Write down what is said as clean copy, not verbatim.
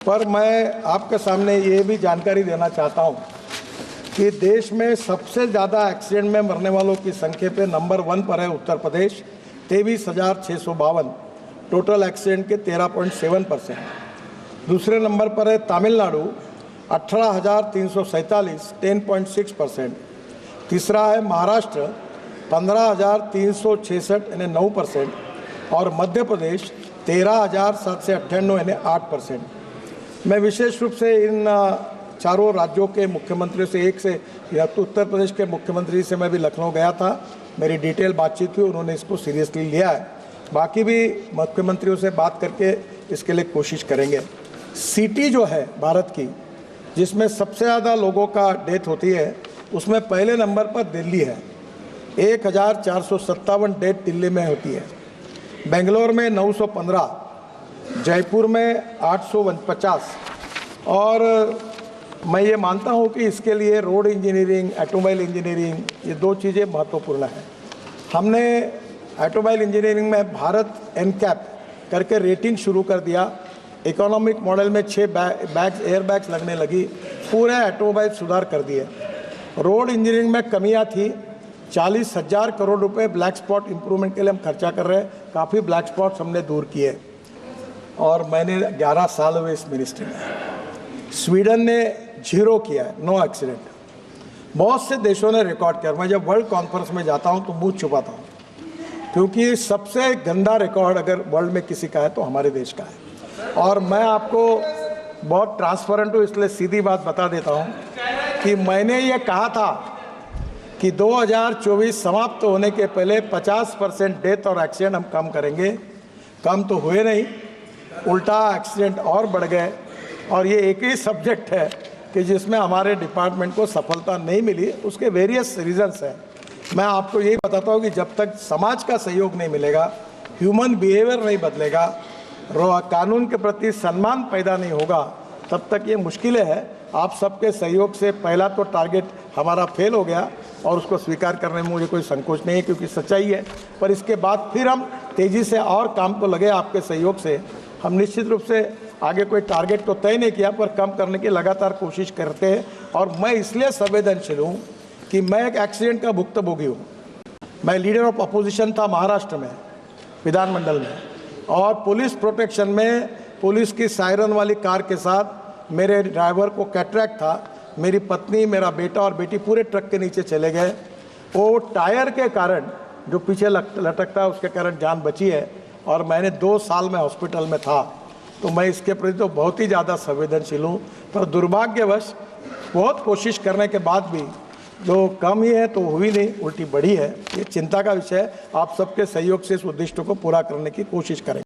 पर मैं आपके सामने ये भी जानकारी देना चाहता हूँ कि देश में सबसे ज़्यादा एक्सीडेंट में मरने वालों की संख्या पे नंबर 1 पर है उत्तर प्रदेश, 23,652, टोटल एक्सीडेंट के 13.7%। दूसरे नंबर पर है तमिलनाडु, 18,347, 10.6%। तीसरा है महाराष्ट्र, 15,366, यानी 9%। और मध्य प्रदेश 13,798, यानी 8%। मैं विशेष रूप से इन चारों राज्यों के मुख्यमंत्रियों से, एक से या तो उत्तर प्रदेश के मुख्यमंत्री से मैं भी लखनऊ गया था, मेरी डिटेल बातचीत हुई, उन्होंने इसको सीरियसली लिया है। बाकी भी मुख्यमंत्रियों से बात करके इसके लिए कोशिश करेंगे। सिटी जो है भारत की, जिसमें सबसे ज़्यादा लोगों का डेथ होती है, उसमें पहले नंबर पर दिल्ली है। 1,457 डेथ दिल्ली में होती है। बेंगलोर में 915, जयपुर में 850। और मैं ये मानता हूँ कि इसके लिए रोड इंजीनियरिंग, ऑटोमोबाइल इंजीनियरिंग, ये 2 चीज़ें महत्वपूर्ण हैं। हमने ऑटोमोबाइल इंजीनियरिंग में भारत एनकैप करके रेटिंग शुरू कर दिया। इकोनॉमिक मॉडल में 6 एयर बैग्स लगने लगी, पूरे ऑटोमोबाइल सुधार कर दिए। रोड इंजीनियरिंग में कमियां थी, 40,000 करोड़ रुपए ब्लैक स्पॉट इंप्रूवमेंट के लिए हम खर्चा कर रहे हैं। काफ़ी ब्लैक स्पॉट्स हमने दूर किए। और मैंने 11 साल हुए इस मिनिस्ट्री में। स्वीडन ने 0 किया है, नो एक्सीडेंट। बहुत से देशों ने रिकॉर्ड किया। मैं जब वर्ल्ड कॉन्फ्रेंस में जाता हूँ तो मुँह छुपाता हूँ, क्योंकि सबसे गंदा रिकॉर्ड अगर वर्ल्ड में किसी का है तो हमारे देश का है। और मैं आपको बहुत ट्रांसपेरेंट हूँ, इसलिए सीधी बात बता देता हूँ कि मैंने ये कहा था कि 2024 समाप्त होने के पहले 50% डेथ और एक्सीडेंट हम कम करेंगे। कम तो हुए नहीं, उल्टा एक्सीडेंट और बढ़ गए। और ये एक ही सब्जेक्ट है कि जिसमें हमारे डिपार्टमेंट को सफलता नहीं मिली। उसके वेरियस रीजंस हैं। मैं आपको यही बताता हूँ कि जब तक समाज का सहयोग नहीं मिलेगा, ह्यूमन बिहेवियर नहीं बदलेगा, कानून के प्रति सम्मान पैदा नहीं होगा, तब तक ये मुश्किलें हैं। आप सबके सहयोग से पहला तो टारगेट हमारा फेल हो गया और उसको स्वीकार करने में मुझे कोई संकोच नहीं है, क्योंकि सच्चाई है। पर इसके बाद फिर हम तेज़ी से और काम को लगे आपके सहयोग से। हम निश्चित रूप से आगे कोई टारगेट तो तय नहीं किया, पर कम करने की लगातार कोशिश करते हैं। और मैं इसलिए संवेदनशील हूँ कि मैं एक एक्सीडेंट का भुक्तभोगी हूँ। मैं लीडर ऑफ अपोजिशन था महाराष्ट्र में, विधानमंडल में, और पुलिस प्रोटेक्शन में पुलिस की सायरन वाली कार के साथ मेरे ड्राइवर को कैटरैक्ट था। मेरी पत्नी, मेरा बेटा और बेटी पूरे ट्रक के नीचे चले गए। वो टायर के कारण, जो पीछे लटकता है, उसके कारण जान बची है। और मैंने 2 साल में हॉस्पिटल में था। तो मैं इसके प्रति तो बहुत ही ज़्यादा संवेदनशील हूँ। पर दुर्भाग्यवश बहुत कोशिश करने के बाद भी जो कम ही है तो हुई नहीं, उल्टी बढ़ी है। ये चिंता का विषय है। आप सबके सहयोग से इस उद्देश्य को पूरा करने की कोशिश करें।